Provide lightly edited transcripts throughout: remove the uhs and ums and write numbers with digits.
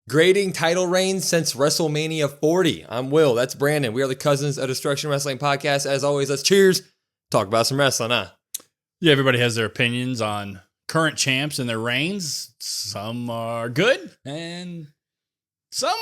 Grading title reigns since WrestleMania 40. I'm Will. That's Brandon. We are the Cousins of Destruction Wrestling Podcast. As always, let's cheers. Talk about some wrestling, huh? Yeah, everybody has their opinions on current champs and their reigns. Some are good, and some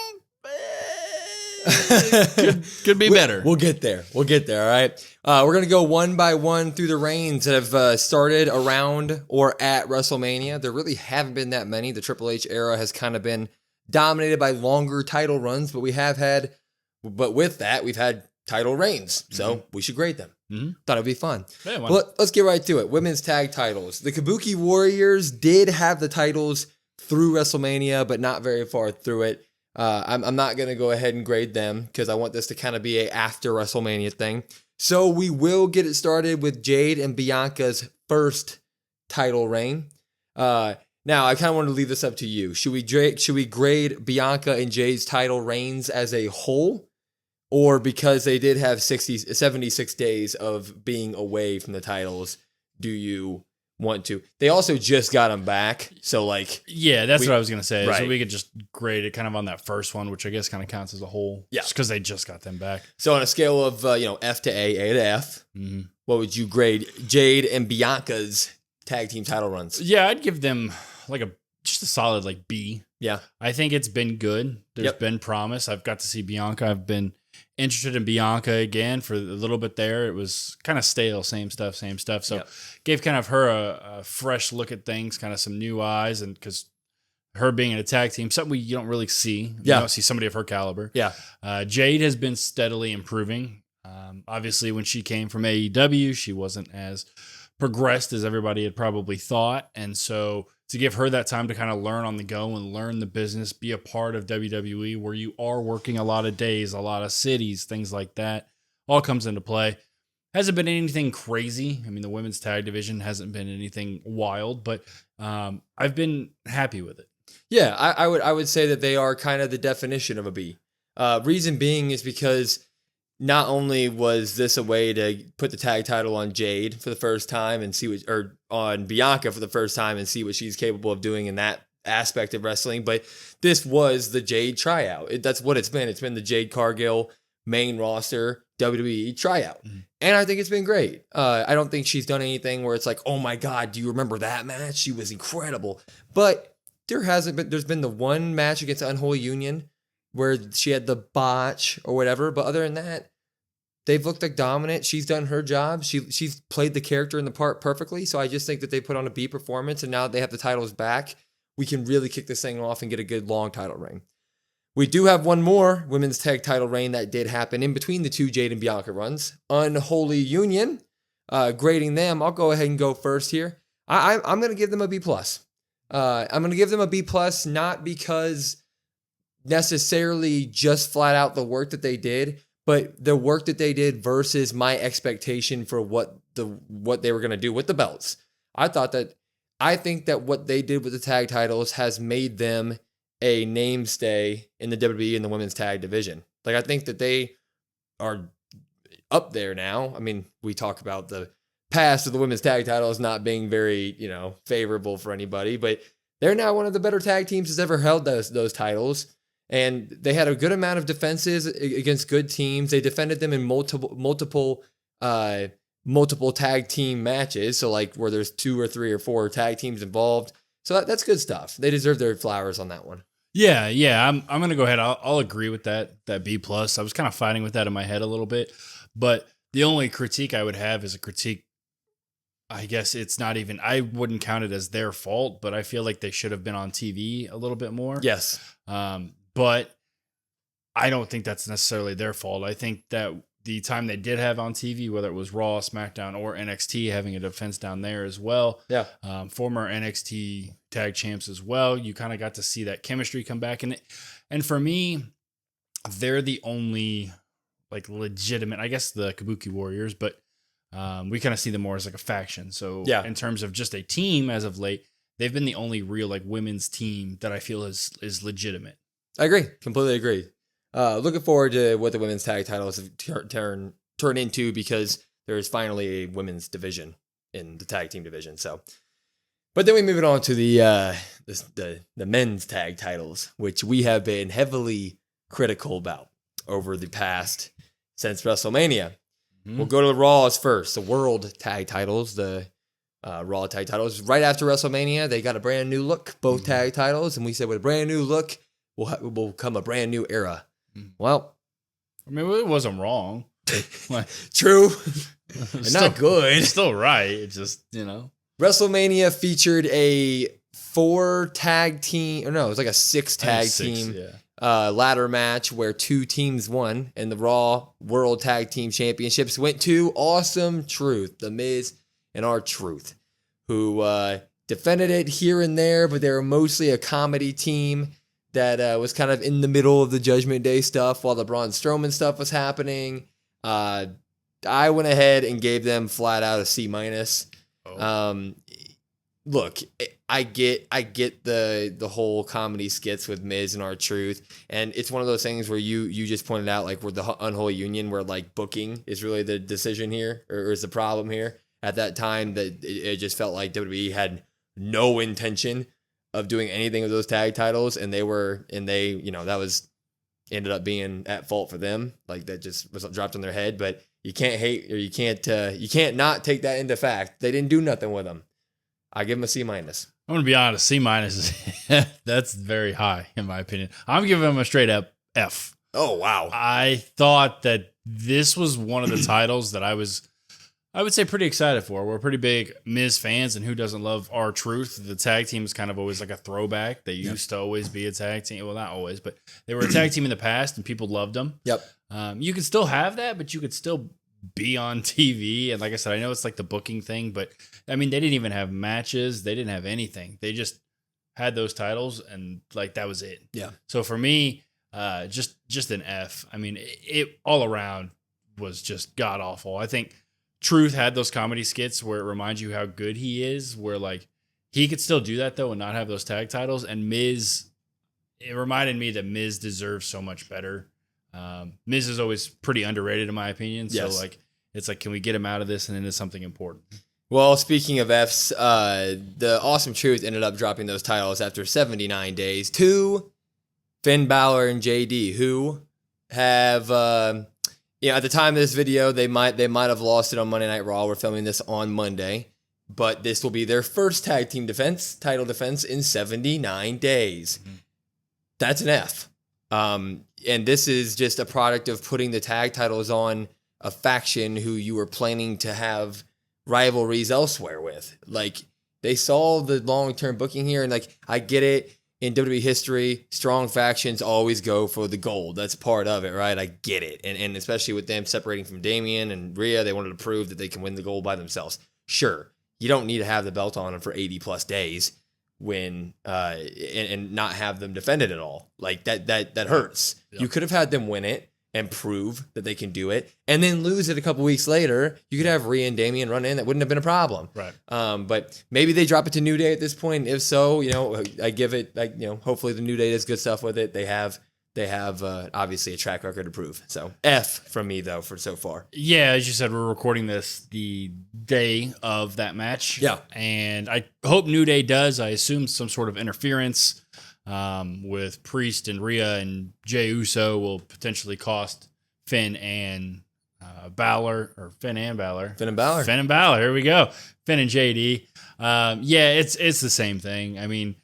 could be better. We'll get there. All right. We're going to go one by one through the reigns that have started around or at WrestleMania. There really haven't been that many. The Triple H era has kind of been dominated by longer title runs, but with that, we've had title reigns. So we should grade them. Thought it'd be fun. Yeah, well, let's get right to it. Women's tag titles. The Kabuki Warriors did have the titles through WrestleMania, but not very far through it. I'm not going to go ahead and grade them because I want this to kind of be a after WrestleMania thing. So we will get it started with Jade and Bianca's first title reign. Now, I kind of want to leave this up to you. Should we grade Bianca and Jade's title reigns as a whole? Or because they did have 76 days of being away from the titles, do you want to? They also just got them back. So, yeah, that's what I was going to say. Right. So we could just grade it kind of on that first one, which I guess kind of counts as a whole. Yeah. Just because they just got them back. So on a scale of, F to A to F, what would you grade Jade and Bianca's tag team title runs? Yeah, I'd give them just a solid B. Yeah. I think it's been good. There's been promise. I've got to see Bianca. I've been interested in Bianca again for a little bit there. It was kind of stale, same stuff. So gave kind of her a fresh look at things, kind of some new eyes, and because her being in a tag team, something you don't really see. You don't see somebody of her caliber. Yeah. Jade has been steadily improving. Obviously, when she came from AEW, she wasn't as progressed as everybody had probably thought. And so to give her that time to kind of learn on the go and learn the business, be a part of WWE where you are working a lot of days, a lot of cities, things like that, all comes into play. Hasn't been anything crazy. I mean, the women's tag division hasn't been anything wild, but I've been happy with it. Yeah, I would say that they are kind of the definition of a B. Reason being is because not only was this a way to put the tag title on Jade for the first time and on Bianca for the first time and see what she's capable of doing in that aspect of wrestling, but this was the Jade tryout. That's what it's been. It's been the Jade Cargill main roster WWE tryout. And I think it's been great. I don't think she's done anything where it's like, oh my God, do you remember that match? She was incredible. But there's been the one match against Unholy Union where she had the botch or whatever. But other than that, they've looked like dominant. She's done her job. She's played the character and the part perfectly. So I just think that they put on a B performance, and now that they have the titles back, we can really kick this thing off and get a good long title reign. We do have one more women's tag title reign that did happen in between the two Jade and Bianca runs. Unholy Union, grading them. I'll go ahead and go first here. I'm going to give them a B+. I'm going to give them a B+, not because necessarily just flat out the work that they did, but the work that they did versus my expectation for what they were going to do with the belts. I think that what they did with the tag titles has made them a namestay in the WWE in the women's tag division. I think that they are up there now. I mean, we talk about the past of the women's tag titles not being very, favorable for anybody, but they're now one of the better tag teams that's ever held those titles. And they had a good amount of defenses against good teams. They defended them in multiple tag team matches. So where there's 2 or 3 or 4 tag teams involved. So that's good stuff. They deserve their flowers on that one. Yeah. I'm going to go ahead. I'll agree with that B+. I was kind of fighting with that in my head a little bit, but the only critique I would have is a critique. I guess it's not even, I wouldn't count it as their fault, but I feel like they should have been on TV a little bit more. Yes. But I don't think that's necessarily their fault. I think that the time they did have on TV, whether it was Raw, SmackDown, or NXT, having a defense down there as well. Yeah. Former NXT tag champs as well. You kind of got to see that chemistry come back. And for me, they're the only legitimate, I guess the Kabuki Warriors, but we kind of see them more as a faction. So in terms of just a team as of late, they've been the only real women's team that I feel is legitimate. I agree. Completely agree. Looking forward to what the women's tag titles turn into, because there is finally a women's division in the tag team division. So But then we move it on to the men's tag titles, which we have been heavily critical about over the past since WrestleMania. Mm-hmm. We'll go to the Raws first. The World Tag Titles, the Raw Tag Titles. Right after WrestleMania, they got a brand new look, both tag titles. And we said with a brand new look, will come a brand new era. Well, I mean, it wasn't wrong. True. And not good. It's still right. It's just, WrestleMania featured a 4 tag team, or no, it was like a 6 tag team ladder match where 2 teams won, and the Raw World Tag Team Championships went to Awesome Truth, The Miz and R-Truth, who defended it here and there, but they were mostly a comedy team that was kind of in the middle of the Judgment Day stuff while the Braun Strowman stuff was happening. I went ahead and gave them flat out a C-. Look, I get the whole comedy skits with Miz and R-Truth, and it's one of those things where you just pointed out, like, where the unholy union, where like booking is really the decision here, or is the problem here. At that time, that it just felt like WWE had no intention of doing anything with those tag titles, and they that was ended up being at fault for them. Like, that just was dropped on their head. But you can't hate, or you can't not take that into fact. They didn't do nothing with them. I give them a C-. I'm going to be honest, C- is that's very high in my opinion. I'm giving them a straight up F. Oh, wow. I thought that this was one of the titles that I would say pretty excited for. We're pretty big Miz fans, and who doesn't love R-Truth? The tag team is kind of always like a throwback. They used to always be a tag team. Well, not always, but they were a tag team in the past, and people loved them. Yep. You could still have that, but you could still be on TV. And like I said, I know it's like the booking thing, but I mean, they didn't even have matches. They didn't have anything. They just had those titles, and like that was it. Yeah. So for me, just an F. I mean, it all around was just god awful. I think Truth had those comedy skits where it reminds you how good he is, where like he could still do that though and not have those tag titles. And Miz, it reminded me that Miz deserves so much better. Miz is always pretty underrated in my opinion. So like, it's like, can we get him out of this and into something important? Well, speaking of Fs, the Awesome Truth ended up dropping those titles after 79 days to Finn Balor and JD, who have, at the time of this video, they might have lost it on Monday Night Raw. We're filming this on Monday, but this will be their first tag team title defense in 79 days. Mm-hmm. That's an F. And this is just a product of putting the tag titles on a faction who you were planning to have rivalries elsewhere with. Like, they saw the long-term booking here, and like, I get it. In WWE history, strong factions always go for the gold. That's part of it, right? I get it. And especially with them separating from Damian and Rhea, they wanted to prove that they can win the gold by themselves. Sure, you don't need to have the belt on them for 80-plus days when and not have them defend it at all. Like, that hurts. Yep. You could have had them win it and prove that they can do it, and then lose it a couple weeks later. You could have Rhea and Damian run in. That wouldn't have been a problem. Right. But maybe they drop it to New Day at this point. If so, I give it, hopefully the New Day does good stuff with it. They have obviously a track record to prove. So F from me though for so far. Yeah, as you said, we're recording this the day of that match. Yeah. And I hope New Day does. I assume some sort of interference with Priest and Rhea and Jey Uso will potentially cost Finn and Balor, or Finn and Balor. Finn and Balor. Finn and Balor. Here we go. Finn and JD. It's the same thing. I mean,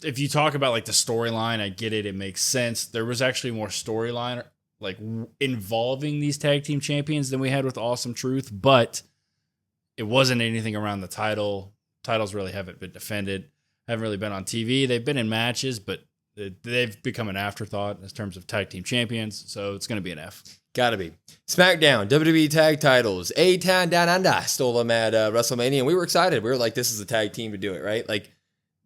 if you talk about like the storyline, I get it. It makes sense. There was actually more storyline like involving these tag team champions than we had with Awesome Truth, but it wasn't anything around the title. Titles really haven't been defended. Haven't really been on TV. They've been in matches, but they've become an afterthought in terms of tag team champions. So it's going to be an F. Gotta be. SmackDown, WWE tag titles. A-Town Down Under stole them at WrestleMania, and we were excited. We were like, this is a tag team to do it, right? Like,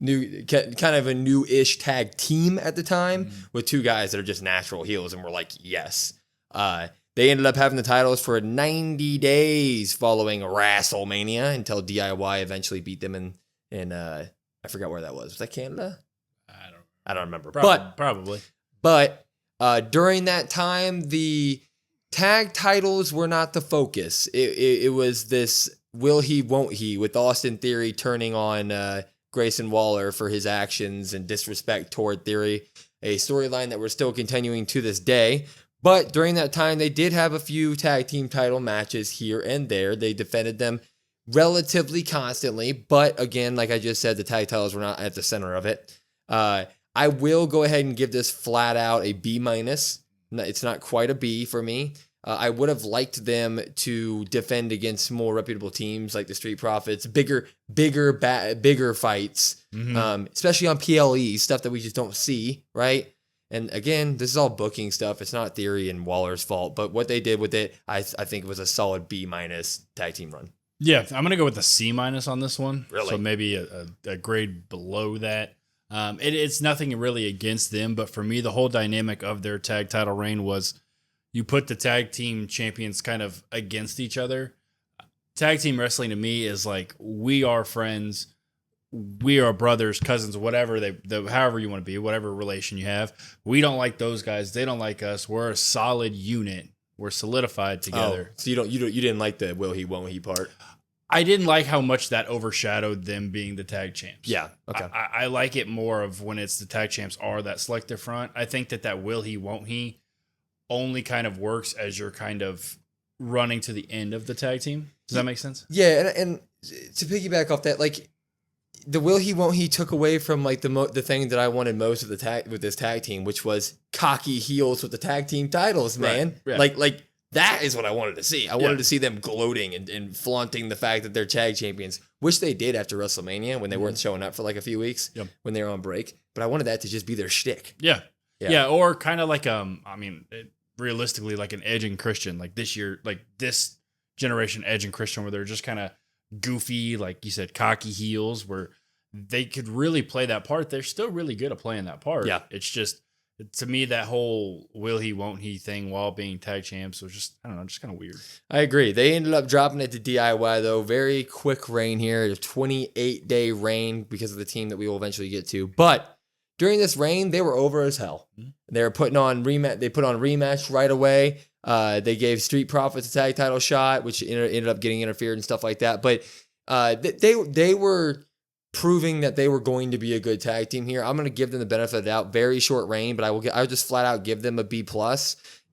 new, kind of a new-ish tag team at the time with 2 guys that are just natural heels, and we're like, yes. They ended up having the titles for 90 days following Wrestlemania until DIY eventually beat them in I forgot where that was. Was that Canada? I don't remember. Probably. But during that time, the tag titles were not the focus. It was this will he, won't he, with Austin Theory turning on Grayson Waller for his actions and disrespect toward Theory, a storyline that we're still continuing to this day. But during that time, they did have a few tag team title matches here and there. They defended them relatively constantly. But again, like I just said, the tag titles were not at the center of it. I will go ahead and give this flat out a B-. It's not quite a B for me. I would have liked them to defend against more reputable teams like the Street Profits, bigger fights, especially on PLE, stuff that we just don't see, right? And again, this is all booking stuff. It's not Theory and Waller's fault, but what they did with it, I think was a solid B- tag team run. Yeah, I'm going to go with a C- on this one. Really? So maybe a grade below that. It's nothing really against them, but for me, the whole dynamic of their tag title reign was you put the tag team champions kind of against each other. Tag team wrestling to me is like, we are friends, we are brothers, cousins, whatever however you want to be, whatever relation you have. We don't like those guys, they don't like us. We're a solid unit. We're solidified together. Oh, so you didn't like the will he, won't he part? I didn't like how much that overshadowed them being the tag champs. Yeah, okay. I like it more of when it's the tag champs are that select their front. I think that will he, won't he only kind of works as you're kind of running to the end of the tag team. Does that make sense? Yeah, and to piggyback off that, like the will he, won't he took away from like the thing that I wanted most of with this tag team, which was cocky heels with the tag team titles, man. Right. Yeah. Like that is what I wanted to see. I wanted to see them gloating and flaunting the fact that they're tag champions, which they did after WrestleMania when they weren't showing up for like a few weeks when they were on break. But I wanted that to just be their shtick. Yeah, or kind of like realistically, like an Edge and Christian, like this year, like this generation Edge and Christian, where they're just kind of goofy, like you said, cocky heels, where they could really play that part. They're still really good at playing that part. Yeah. It's just, to me, that whole will he, won't he thing while being tag champs was just, I don't know, just kind of weird. I agree. They ended up dropping it to DIY, though. Very quick reign here, a 28-day reign because of the team that we will eventually get to. But during this reign, they were over as hell. They were putting on rematch. They put on rematch right away. They gave Street Profits a tag title shot, which ended up getting interfered and stuff like that. But they were proving that they were going to be a good tag team here. I'm going to give them the benefit of the doubt. Very short reign, but I'll just flat out give them a B+,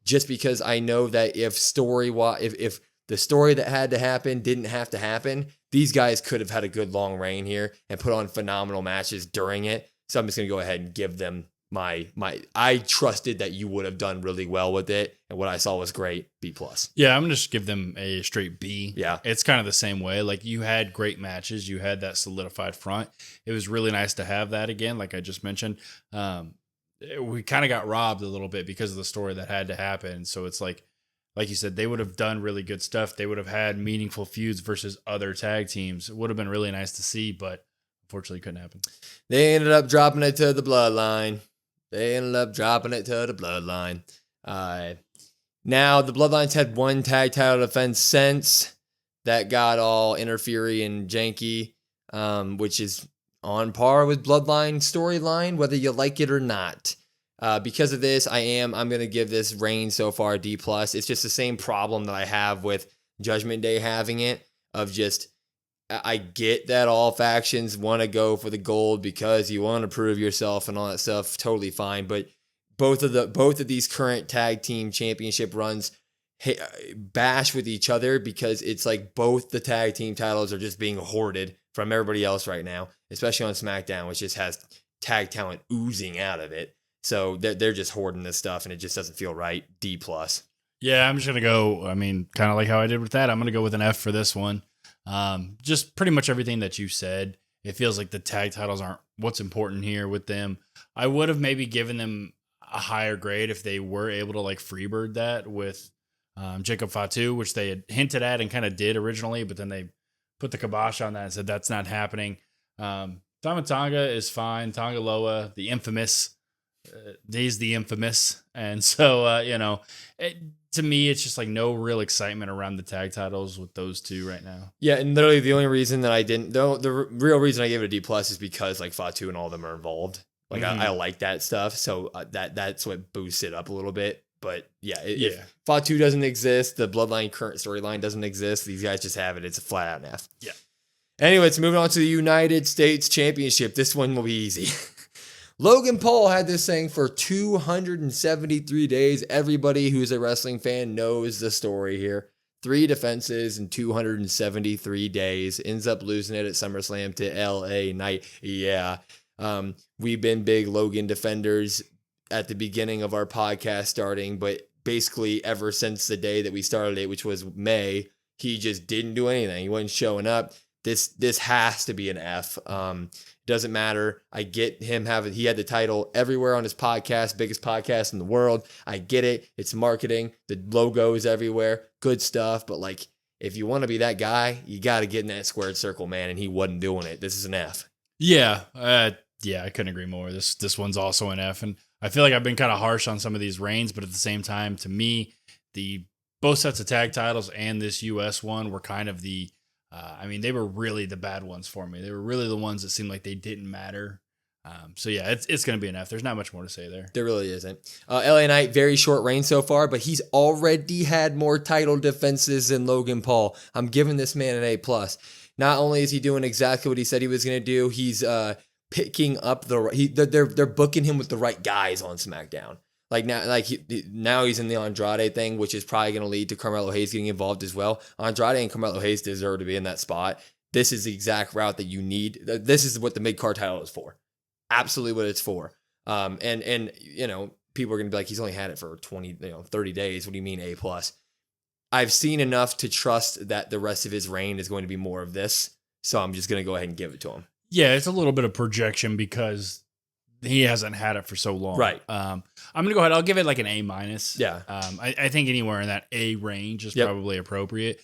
just because I know that if the story that had to happen didn't have to happen, these guys could have had a good long reign here and put on phenomenal matches during it. So I'm just going to go ahead and give them I trusted that you would have done really well with it. And what I saw was great. B+. Yeah, I'm going to just give them a straight B. Yeah. It's kind of the same way. Like, you had great matches. You had that solidified front. It was really nice to have that again, like I just mentioned. We kind of got robbed a little bit because of the story that had to happen. So it's like you said, they would have done really good stuff. They would have had meaningful feuds versus other tag teams. It would have been really nice to see, but unfortunately couldn't happen. They ended up dropping it to the Bloodline. Now, the Bloodlines had one tag title defense since that got all interfery and janky, which is on par with Bloodline storyline, whether you like it or not. Because of this, I'm going to give this reign so far a D+. It's just the same problem that I have with Judgment Day having it, of just, I get that all factions want to go for the gold because you want to prove yourself and all that stuff. Totally fine. But both of these current tag team championship runs bash with each other because it's like both the tag team titles are just being hoarded from everybody else right now, especially on SmackDown, which just has tag talent oozing out of it. So they're just hoarding this stuff and it just doesn't feel right. D+. Yeah, I'm just going to go, kind of like how I did with that. I'm going to go with an F for this one. Just pretty much everything that you said. It feels like the tag titles aren't what's important here with them. I would have maybe given them a higher grade if they were able to like freebird that with Jacob Fatu, which they had hinted at and kind of did originally, but then they put the kibosh on that and said that's not happening. Tama Tonga is fine. Tonga Loa, the infamous, he's the infamous. And so, to me, it's just like no real excitement around the tag titles with those two right now. Yeah, and literally the only reason that I didn't, the real reason I gave it a D+ is because like Fatu and all of them are involved. Like I like that stuff, so that's what boosts it up a little bit. But yeah, if Fatu doesn't exist, the Bloodline current storyline doesn't exist. These guys just have it. It's a flat out F. Yeah. Anyways, moving on to the United States Championship. This one will be easy. Logan Paul had this thing for 273 days. Everybody who's a wrestling fan knows the story here. 3 defenses in 273 days. Ends up losing it at SummerSlam to LA Knight. Yeah. We've been big Logan defenders at the beginning of our podcast starting, but basically ever since the day that we started it, which was May, he just didn't do anything. He wasn't showing up. This has to be an F. Doesn't matter. I get him he had the title everywhere on his podcast, biggest podcast in the world. I get it. It's marketing. The logo is everywhere. Good stuff. But like, if you want to be that guy, you got to get in that squared circle, man. And he wasn't doing it. This is an F. Yeah. Yeah, I couldn't agree more. This one's also an F. And I feel like I've been kind of harsh on some of these reigns, but at the same time, to me, both sets of tag titles and this US one were kind of they were really the bad ones for me. They were really the ones that seemed like they didn't matter. So yeah, it's going to be an F. There+. Not much more to say there. There really isn't. LA Knight, very short reign so far, but he's already had more title defenses than Logan Paul. I'm giving this man an A+. Not only is he doing exactly what he said he was going to do, he's picking up they're booking him with the right guys on SmackDown. Now he's in the Andrade thing, which is probably going to lead to Carmelo Hayes getting involved as well. Andrade and Carmelo Hayes deserve to be in that spot. This is the exact route that you need. This is what the mid-card title is for. Absolutely what it's for. And people are going to be like, he's only had it for 30 days. What do you mean A+? I've seen enough to trust that the rest of his reign is going to be more of this. So I'm just going to go ahead and give it to him. Yeah, it's a little bit of projection because he hasn't had it for so long. Right. I'm going to go ahead. I'll give it like an A-. Yeah. I think anywhere in that A range is probably appropriate.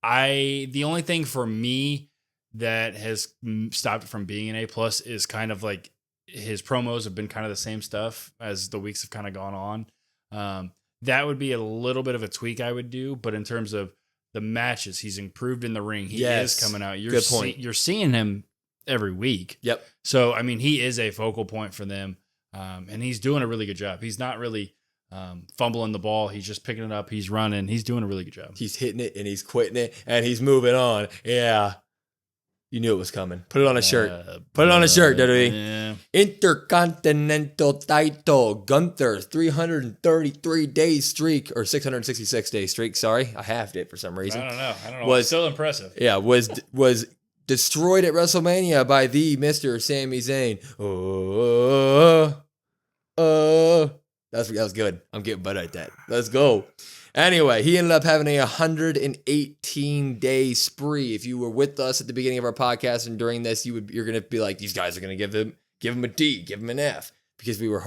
The only thing for me that has stopped it from being an A+ is kind of like his promos have been kind of the same stuff as the weeks have kind of gone on. That would be a little bit of a tweak I would do, but in terms of the matches, he's improved in the ring. He is coming out. Good point. You're seeing him every week. Yep. So, I mean, he is a focal point for them, and he's doing a really good job. He's not really fumbling the ball. He's just picking it up. He's running. He's doing a really good job. He's hitting it, and he's quitting it, and he's moving on. Yeah. You knew it was coming. Put it on a shirt. Put it on a shirt, WWE. Yeah. Intercontinental title. Gunther's 333-day streak, or 666-day streak. Sorry, I halved it for some reason. I don't know. It's still impressive. Yeah, was destroyed at WrestleMania by the Mr. Sami Zayn. That was good. I'm getting better at that. Let's go. Anyway, he ended up having a 118-day spree. If you were with us at the beginning of our podcast and during this, you're going to be like, these guys are going to give him a D, give him an F, because we were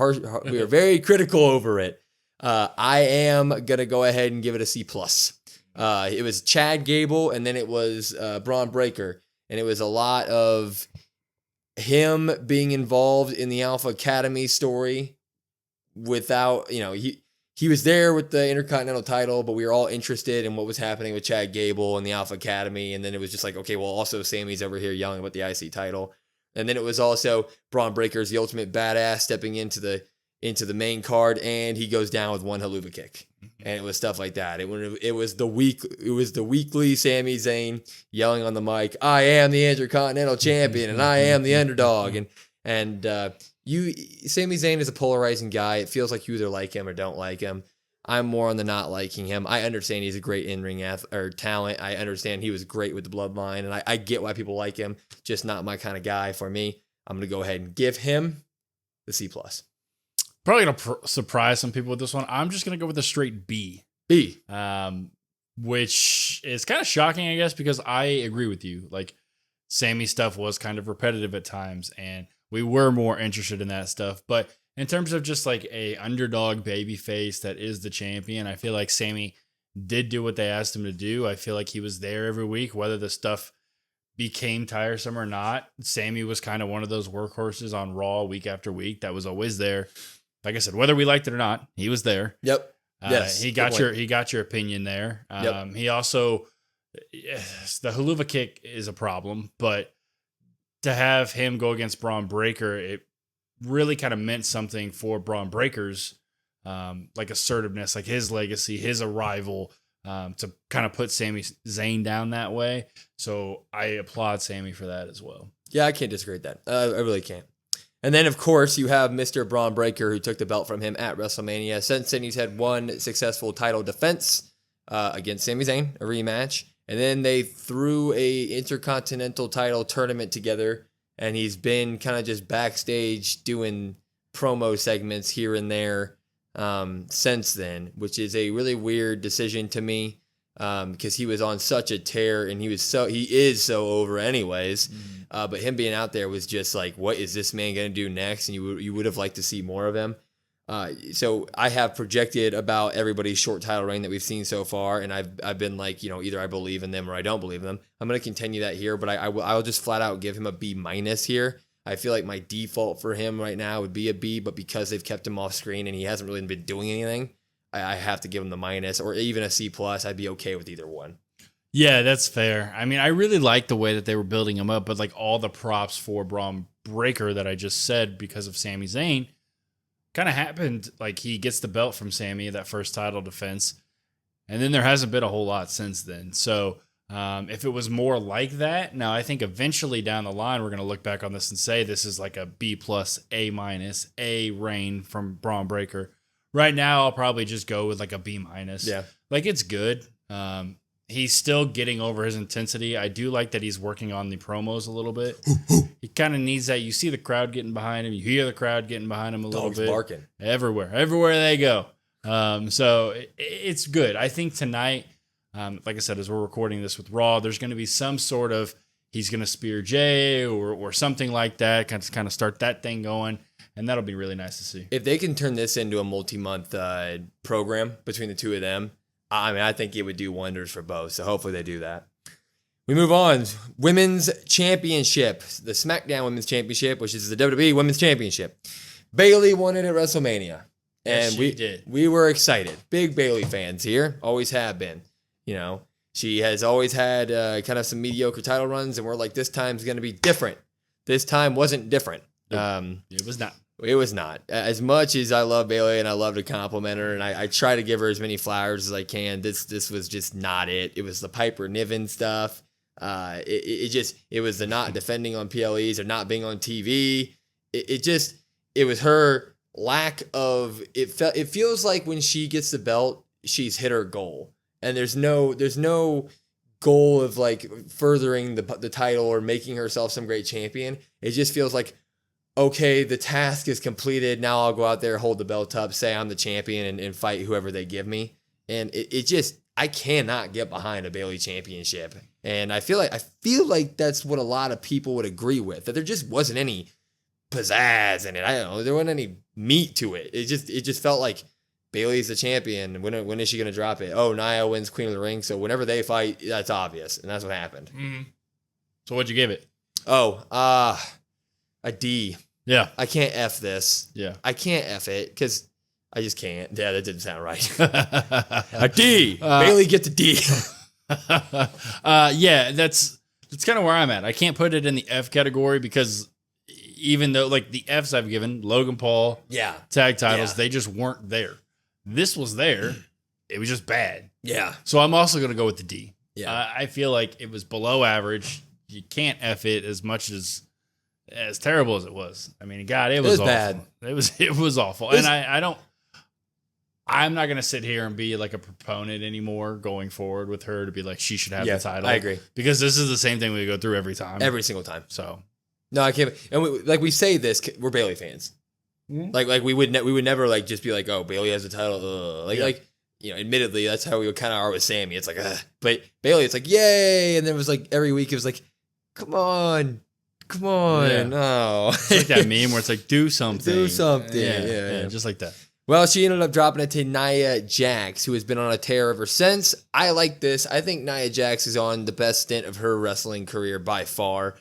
very critical over it. I am going to go ahead and give it a C+. It was Chad Gable, and then it was Braun Breaker, and it was a lot of him being involved in the Alpha Academy story without, he was there with the Intercontinental title, but we were all interested in what was happening with Chad Gable and the Alpha Academy. And then it was just like, okay, well, also Sammy's over here yelling about the IC title. And then it was also Braun Breaker's the ultimate badass stepping into the main card, and he goes down with one haluva kick. And it was stuff like that. It was the weekly Sami Zayn yelling on the mic, I am the Intercontinental Champion and I am the underdog. And Sami Zayn is a polarizing guy. It feels like you either like him or don't like him. I'm more on the not liking him. I understand he's a great in-ring talent. I understand he was great with the Bloodline, and I get why people like him. Just not my kind of guy. For me, I'm going to go ahead and give him the C+. Probably going to surprise some people with this one. I'm just going to go with a straight B. B. Which is kind of shocking, I guess, because I agree with you. Like, Sammy stuff was kind of repetitive at times, and we were more interested in that stuff. But in terms of just like a underdog baby face that is the champion, I feel like Sammy did do what they asked him to do. I feel like he was there every week, whether the stuff became tiresome or not. Sammy was kind of one of those workhorses on Raw week after week that was always there. Like I said, whether we liked it or not, he was there. Yep. Yes. He got your opinion there. Yep. He also, the haluva kick is a problem, but to have him go against Braun Breaker, it really kind of meant something for Braun Breaker's like assertiveness, like his legacy, his arrival, to kind of put Sami Zayn down that way. So I applaud Sami for that as well. Yeah, I can't disagree with that. I really can't. And then, of course, you have Mr. Braun Breaker, who took the belt from him at WrestleMania. Since then, he's had one successful title defense against Sami Zayn, a rematch. And then they threw a Intercontinental title tournament together, and he's been kind of just backstage doing promo segments here and there since then, which is a really weird decision to me because he was on such a tear, and he is so over anyways. But him being out there was just like, what is this man going to do next? And you would have liked to see more of him. So I have projected about everybody's short title reign that we've seen so far, and I've been like, either I believe in them or I don't believe in them. I'm going to continue that here, but I'll just flat out give him a B- here. I feel like my default for him right now would be a B, but because they've kept him off screen and he hasn't really been doing anything, I have to give him the minus, or even a C+. I'd be okay with either one. Yeah, that's fair. I mean, I really like the way that they were building him up, but like all the props for Braun Breaker that I just said because of Sami Zayn kind of happened. Like he gets the belt from Sami, that first title defense, and then there hasn't been a whole lot since then. So if it was more like that, now I think eventually down the line we're going to look back on this and say this is like a B+, A-, A reign from Braun Breaker. Right now, I'll probably just go with like a B-. Yeah, like it's good. He's still getting over his intensity. I do like that he's working on the promos a little bit. He kind of needs that. You see the crowd getting behind him. You hear the crowd getting behind him a little bit. Dogs barking. Everywhere they go. So it's good. I think tonight, like I said, as we're recording this with Raw, there's going to be some sort of, he's going to spear Jay or something like that, kind of start that thing going. And that'll be really nice to see. If they can turn this into a multi-month program between the two of them, I think it would do wonders for both. So hopefully they do that. We move on. Women's Championship. The SmackDown Women's Championship, which is the WWE Women's Championship. Bayley won it at WrestleMania. And yes, we were excited. Big Bayley fans here. Always have been. She has always had kind of some mediocre title runs, and we're like, this time's going to be different. This time wasn't different. It was not. It was not. As much as I love Bayley and I love to compliment her, and I try to give her as many flowers as I can, this was just not it. It was the Piper Niven stuff. It was the not defending on PLEs or not being on TV. It was her lack of it. It feels like when she gets the belt, she's hit her goal, and there's no goal of like furthering the title or making herself some great champion. It just feels like, okay, the task is completed. Now I'll go out there, hold the belt up, say I'm the champion, and fight whoever they give me. And I cannot get behind a Bayley championship. And I feel like that's what a lot of people would agree with, that there just wasn't any pizzazz in it. I don't know, there wasn't any meat to it. It just felt like Bayley's the champion. When is she going to drop it? Oh, Nia wins Queen of the Ring. So whenever they fight, that's obvious. And that's what happened. Mm-hmm. So what'd you give it? A D. Yeah. I can't F this. Yeah. I can't F it because I just can't. Yeah, that didn't sound right. A D. Bayley gets a D. Yeah, that's kind of where I'm at. I can't put it in the F category because even though like the Fs I've given, Logan Paul, tag titles, they just weren't there. This was there. It was just bad. Yeah. So I'm also going to go with the D. Yeah. I feel like it was below average. You can't F it as much as terrible as it was. I mean, God, it was awful. Bad. It was awful. And I'm not going to sit here and be like a proponent anymore going forward with her to be like, she should have the title. I agree. Because this is the same thing we go through every time. Every single time. So. No, I can't. And we say this, we're Bayley fans. Mm-hmm. Like we would never like just be like, oh, Bayley has the title. Admittedly, that's how we kind of are with Sammy. It's like, but Bayley, it's like, yay. And then it was like every week it was like, come on. Yeah. No. It's like that meme where it's like, do something. Yeah. Just like that. Well, she ended up dropping it to Nia Jax, who has been on a tear ever since. I like this. I think Nia Jax is on the best stint of her wrestling career by far.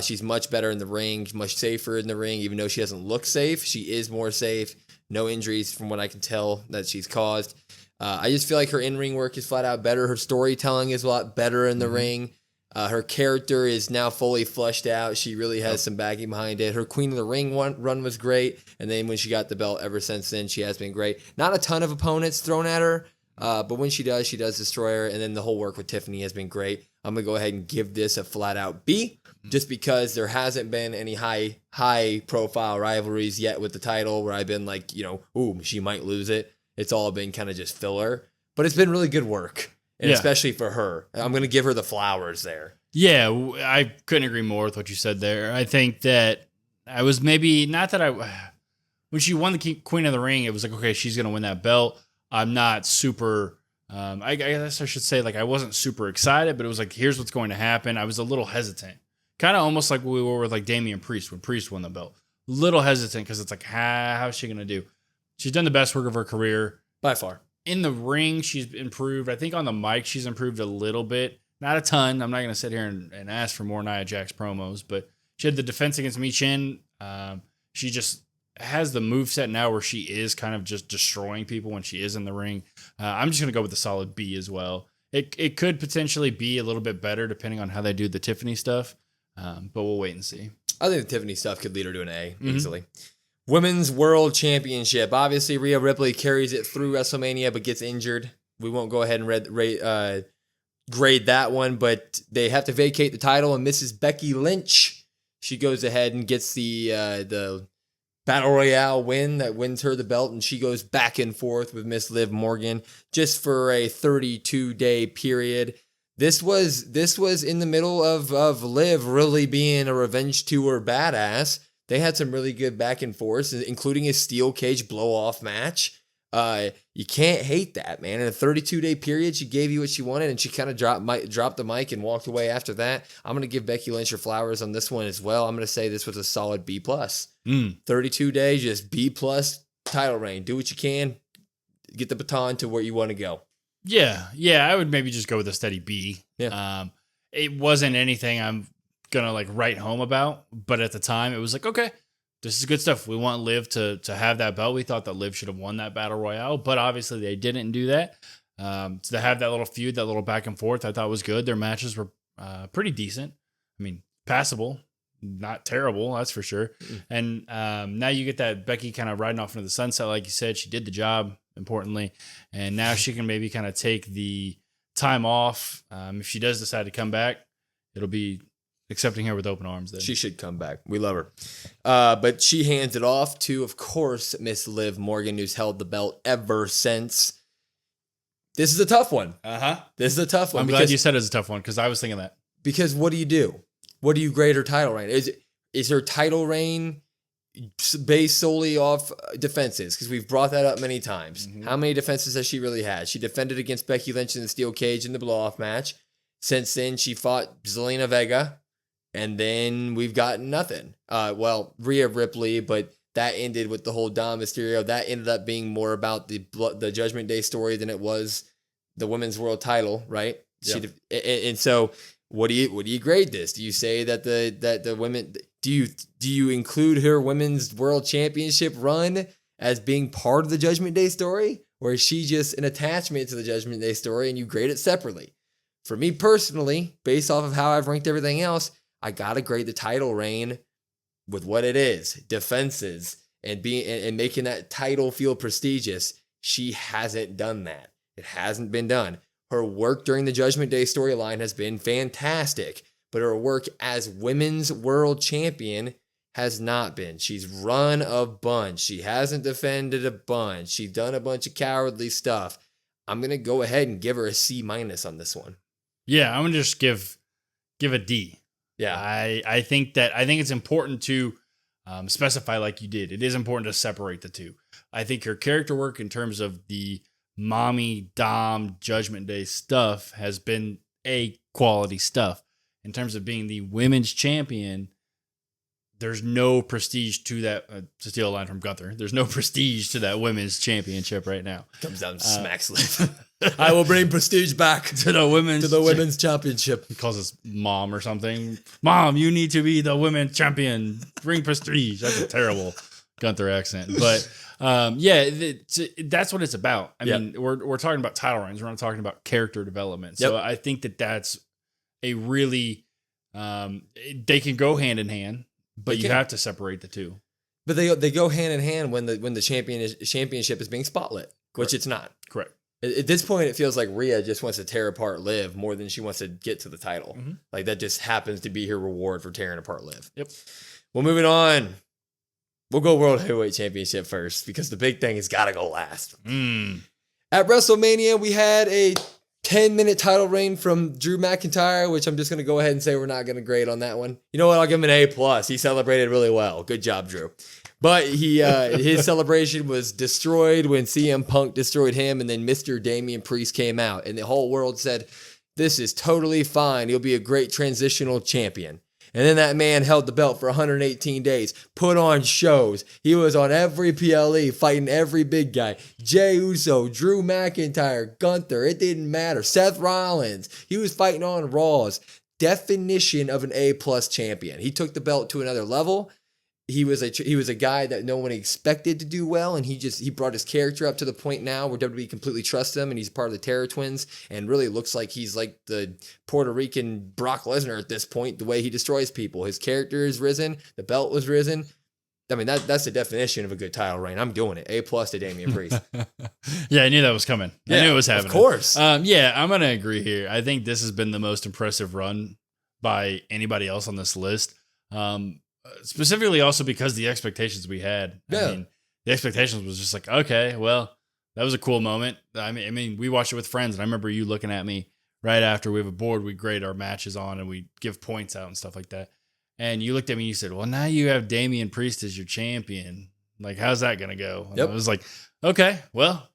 She's much better in the ring, much safer in the ring, even though she doesn't look safe. She is more safe. No injuries from what I can tell that she's caused. I just feel like her in-ring work is flat out better. Her storytelling is a lot better in the ring. Her character is now fully fleshed out. She really has some backing behind it. Her Queen of the Ring run was great. And then when she got the belt ever since then, she has been great. Not a ton of opponents thrown at her, but when she does destroy her. And then the whole work with Tiffany has been great. I'm going to go ahead and give this a flat-out B, just because there hasn't been any high-profile rivalries yet with the title where I've been like, ooh, she might lose it. It's all been kind of just filler. But it's been really good work. And especially for her. I'm going to give her the flowers there. Yeah, I couldn't agree more with what you said there. I think that I was maybe, not that when she won the Queen of the Ring, it was like, okay, she's going to win that belt. I'm not super, I guess I should say, like, I wasn't super excited, but it was like, here's what's going to happen. I was a little hesitant. Kind of almost like we were with like Damian Priest when Priest won the belt. Little hesitant because it's like, how's she going to do? She's done the best work of her career. By far. In the ring, she's improved. I think on the mic, she's improved a little bit. Not a ton. I'm not going to sit here and ask for more Nia Jax promos, but she had the defense against Michin. She just has the moveset now where she is kind of just destroying people when she is in the ring. I'm just going to go with the solid B as well. It could potentially be a little bit better depending on how they do the Tiffany stuff, but we'll wait and see. I think the Tiffany stuff could lead her to an A easily. Women's World Championship. Obviously, Rhea Ripley carries it through WrestleMania, but gets injured. We won't go ahead and grade that one, but they have to vacate the title, and Mrs. Becky Lynch, she goes ahead and gets the Battle Royale win that wins her the belt, and she goes back and forth with Miss Liv Morgan just for a 32-day period. This was in the middle of Liv really being a revenge tour badass. They had some really good back and forth, including a steel cage blow-off match. You can't hate that, man. In a 32-day period, she gave you what she wanted, and she kind of dropped the mic and walked away after that. I'm going to give Becky Lynch her flowers on this one as well. I'm going to say this was a solid B+. 32 days, just B+ title reign. Do what you can. Get the baton to where you want to go. Yeah, I would maybe just go with a steady B. Yeah. It wasn't anything I'm gonna like write home about, but at the time it was like, okay, this is good stuff. We want Liv to have that belt. We thought that Liv should have won that Battle Royale, but obviously they didn't do that. So to have that little feud, that little back and forth, I thought was good. Their matches were pretty decent. I mean, passable, not terrible, that's for sure. And now you get that Becky kind of riding off into the sunset, like you said. She did the job, importantly, and now she can maybe kind of take the time off. If she does decide to come back, it'll be accepting her with open arms then. She should come back. We love her. But she hands it off to, of course, Miss Liv Morgan, who's held the belt ever since. This is a tough one. This is a tough one. I'm glad you said it's a tough one, because I was thinking that. Because what do you do? What do you grade her title reign? Is her title reign based solely off defenses? Because we've brought that up many times. How many defenses has she really had? She defended against Becky Lynch in the steel cage in the blow-off match. Since then, she fought Zelina Vega. And then we've gotten nothing. Rhea Ripley, but that ended with the whole Dom Mysterio. That ended up being more about the Judgment Day story than it was the women's world title, right? Yep. And so, what do you grade this? Do you say that the women, do you include her women's world championship run as being part of the Judgment Day story, or is she just an attachment to the Judgment Day story and you grade it separately? For me personally, based off of how I've ranked everything else, I gotta grade the title reign with what it is, defenses, and making that title feel prestigious. She hasn't done that. It hasn't been done. Her work during the Judgment Day storyline has been fantastic, but her work as women's world champion has not been. She's run a bunch. She hasn't defended a bunch. She's done a bunch of cowardly stuff. I'm gonna go ahead and give her a C- on this one. Yeah, I'm gonna just give a D. Yeah, I think it's important to specify, like you did. It is important to separate the two. I think her character work in terms of the mommy, dom, Judgment Day stuff has been quality stuff. In terms of being the women's champion, there's no prestige to that. To steal a line from Gunther, there's no prestige to that women's championship right now. Comes down and smacks Liv. I will bring prestige back to the women's championship. He calls us mom or something. Mom, you need to be the women's champion. Bring prestige. That's a terrible Gunther accent, but that's what it's about. I mean, we're talking about title reigns. We're not talking about character development. So I think that's a really, they can go hand in hand, but you have to separate the two. But they go hand in hand when the championship is being spotlit, which it's not. Correct. At this point, it feels like Rhea just wants to tear apart Liv more than she wants to get to the title. Mm-hmm. Like that just happens to be her reward for tearing apart Liv. Yep. Well, moving on. We'll go World Heavyweight Championship first because the big thing has got to go last. At WrestleMania, we had a 10-minute title reign from Drew McIntyre, which I'm just going to go ahead and say we're not going to grade on that one. You know what? I'll give him an A+. He celebrated really well. Good job, Drew. But his celebration was destroyed when CM Punk destroyed him, and then Mr. Damian Priest came out, and the whole world said, this is totally fine. He'll be a great transitional champion. And then that man held the belt for 118 days, put on shows. He was on every PLE, fighting every big guy. Jey Uso, Drew McIntyre, Gunther, it didn't matter. Seth Rollins, he was fighting on Raws. Definition of an A+ champion. He took the belt to another level. He was a guy that no one expected to do well, and he brought his character up to the point now where WWE completely trusts him, and he's part of the Terror Twins, and really looks like he's like the Puerto Rican Brock Lesnar at this point, the way he destroys people. His character is risen, the belt was risen. I mean, that's the definition of a good title reign. I'm doing it. A+ to Damian Priest. Yeah, I knew that was coming. I knew it was happening. Of course. Yeah, I'm going to agree here. I think this has been the most impressive run by anybody else on this list. Specifically also because the expectations we had. Yeah. I mean, the expectations was just like, okay, well, that was a cool moment. I mean, we watched it with friends, and I remember you looking at me right after we have a board we grade our matches on, and we give points out and stuff like that. And you looked at me and you said, well, now you have Damian Priest as your champion. Like, how's that going to go? And yep. I was like, okay, well,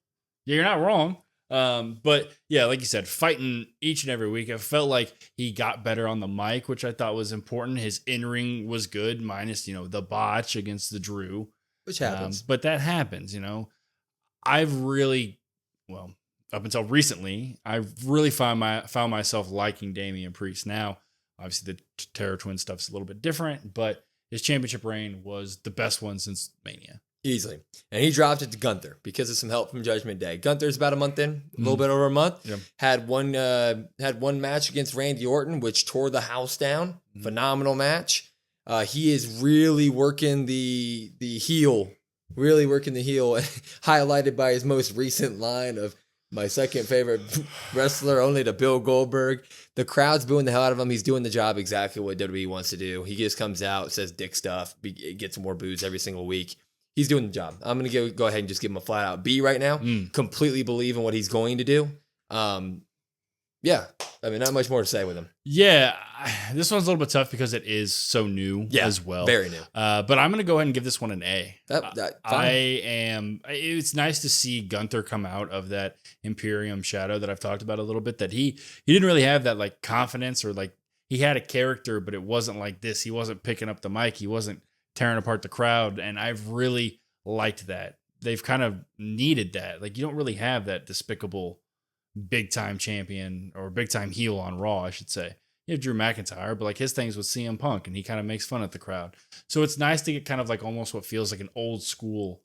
you're not wrong. But yeah, like you said, fighting each and every week, it felt like he got better on the mic, which I thought was important. His in-ring was good, minus, the botch against the Drew. Which happens. But that happens, I've really, well, up until recently, I've really found myself liking Damian Priest. Now, obviously the Terror Twin stuff's a little bit different, but his championship reign was the best one since Mania. Easily. And he dropped it to Gunther because of some help from Judgment Day. Gunther's about a month in, a little bit over a month. Yep. Had one match against Randy Orton, which tore the house down. Phenomenal match. He is really working the heel, highlighted by his most recent line of my second favorite wrestler, only to Bill Goldberg. The crowd's booing the hell out of him. He's doing the job exactly what WWE wants to do. He just comes out, says dick stuff, gets more boos every single week. He's doing the job. I'm going to go ahead and just give him a flat out B right now. Completely believe in what he's going to do. Yeah. I mean, not much more to say with him. Yeah. This one's a little bit tough because it is so new as well. Very new. But I'm going to go ahead and give this one an A. Fine. It's nice to see Gunther come out of that Imperium shadow that I've talked about a little bit, that he didn't really have that like confidence, or like he had a character, but it wasn't like this. He wasn't picking up the mic. He wasn't tearing apart the crowd, and I've really liked that. They've kind of needed that. Like, you don't really have that despicable big-time champion or big-time heel on Raw, I should say. You have Drew McIntyre, but like his things with CM Punk, and he kind of makes fun at the crowd. So it's nice to get kind of like almost what feels like an old-school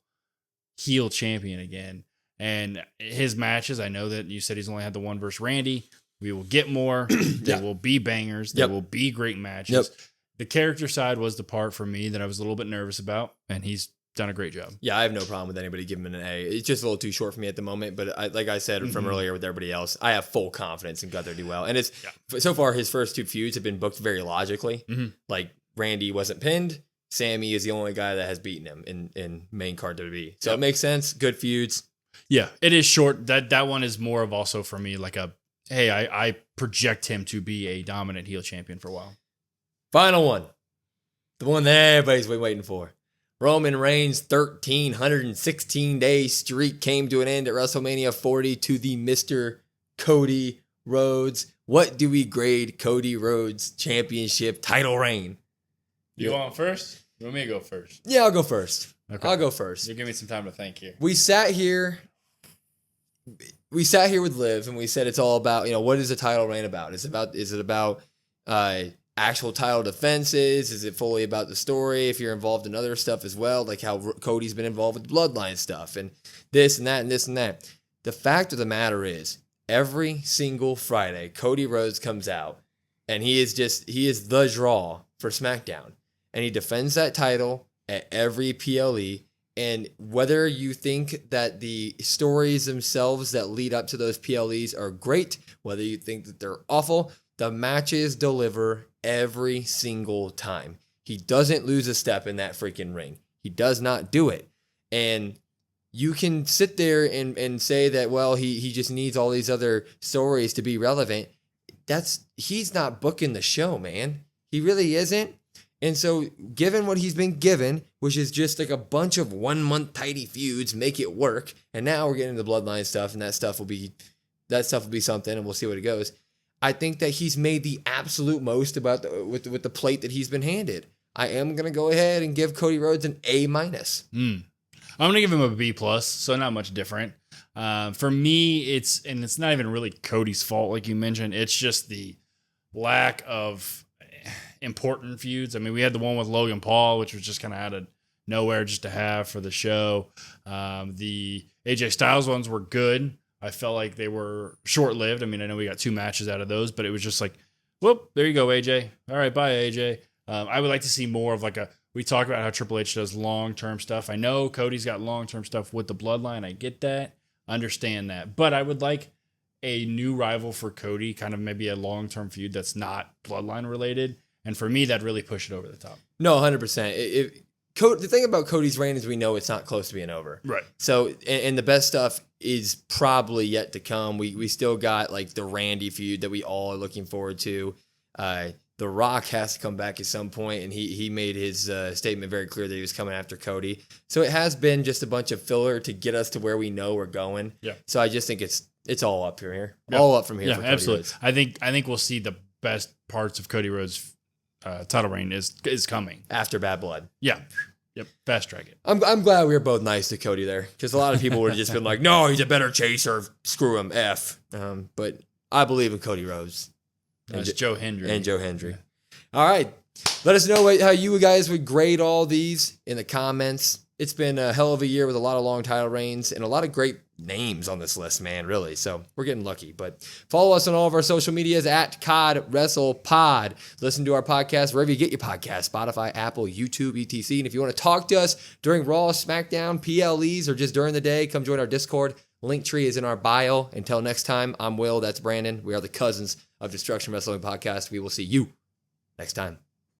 heel champion again. And his matches, I know that you said he's only had the one versus Randy. We will get more. There will be bangers. There will be great matches. Yep. The character side was the part for me that I was a little bit nervous about, and he's done a great job. Yeah, I have no problem with anybody giving him an A. It's just a little too short for me at the moment, but like I said from earlier with everybody else, I have full confidence in Gunther to do well. And it's so far his first two feuds have been booked very logically. Like Randy wasn't pinned. Sammy is the only guy that has beaten him in main card WWE. So it makes sense. Good feuds. Yeah, it is short. That one is more of also for me like I project him to be a dominant heel champion for a while. Final one. The one that everybody's been waiting for. Roman Reigns' 1,316-day streak came to an end at WrestleMania 40 to the Mr. Cody Rhodes. What do we grade Cody Rhodes' championship title reign? You want first? You want me to go first? Yeah, I'll go first. Okay. I'll go first. You give me some time to think here. We sat here with Liv, and we said it's all about, what is the title reign about? Is it about actual title defenses? Is it fully about the story? If you're involved in other stuff as well, like how Cody's been involved with the Bloodline stuff and this and that and this and that. The fact of the matter is, every single Friday, Cody Rhodes comes out And he is the draw for SmackDown. And he defends that title at every PLE. And whether you think that the stories themselves that lead up to those PLEs are great, whether you think that they're awful, the matches deliver every single time. He doesn't lose a step in that freaking ring. He does not do it. And you can sit there and say that, well, he just needs all these other stories to be relevant. He's not booking the show, man. He really isn't. And so given what he's been given, which is just like a bunch of 1 month tidy feuds, make it work. And now we're getting into the bloodline stuff, and that stuff will be something, and we'll see what it goes. I think that he's made the absolute most with the plate that he's been handed. I am going to go ahead and give Cody Rhodes an A-. I'm going to give him a B+, so not much different. For me, it's not even really Cody's fault, like you mentioned. It's just the lack of important feuds. I mean, we had the one with Logan Paul, which was just kind of out of nowhere just to have for the show. The AJ Styles ones were good. I felt like they were short-lived. I mean, I know we got 2 matches out of those, but it was just like, whoop, there you go, AJ. All right, bye, AJ. I would like to see more of we talk about how Triple H does long-term stuff. I know Cody's got long-term stuff with the bloodline. I get that. Understand that. But I would like a new rival for Cody, kind of maybe a long-term feud that's not bloodline related. And for me, that'd really push it over the top. No, 100%. The thing about Cody's reign is we know it's not close to being over. Right. So, and the best stuff is probably yet to come. We still got the Randy feud that we all are looking forward to. The Rock has to come back at some point, and he made his statement very clear that he was coming after Cody. So it has been just a bunch of filler to get us to where we know we're going. Yeah. So I just think it's all up from here. Yep. All up from here. Yeah, for Cody absolutely. Rhodes. I think we'll see the best parts of Cody Rhodes' title reign is coming after Bad Blood. Yeah. Yep. Fast track it. I'm glad we were both nice to Cody there, because a lot of people would have just been like, no, he's a better chaser. Screw him. F. But I believe in Cody Rhodes. That's Joe Hendry. And Joe Hendry. Yeah. All right. Let us know how you guys would grade all these in the comments. It's been a hell of a year with a lot of long title reigns and a lot of great names on this list, man, really. So we're getting lucky. But follow us on all of our social medias at COD Wrestle Pod. Listen to our podcast wherever you get your podcast, Spotify, Apple, YouTube, etc. And if you want to talk to us during Raw, SmackDown, PLEs, or just during the day, come join our Discord. Linktree is in our bio. Until next time, I'm Will. That's Brandon. We are the cousins of Destruction Wrestling Podcast. We will see you next time.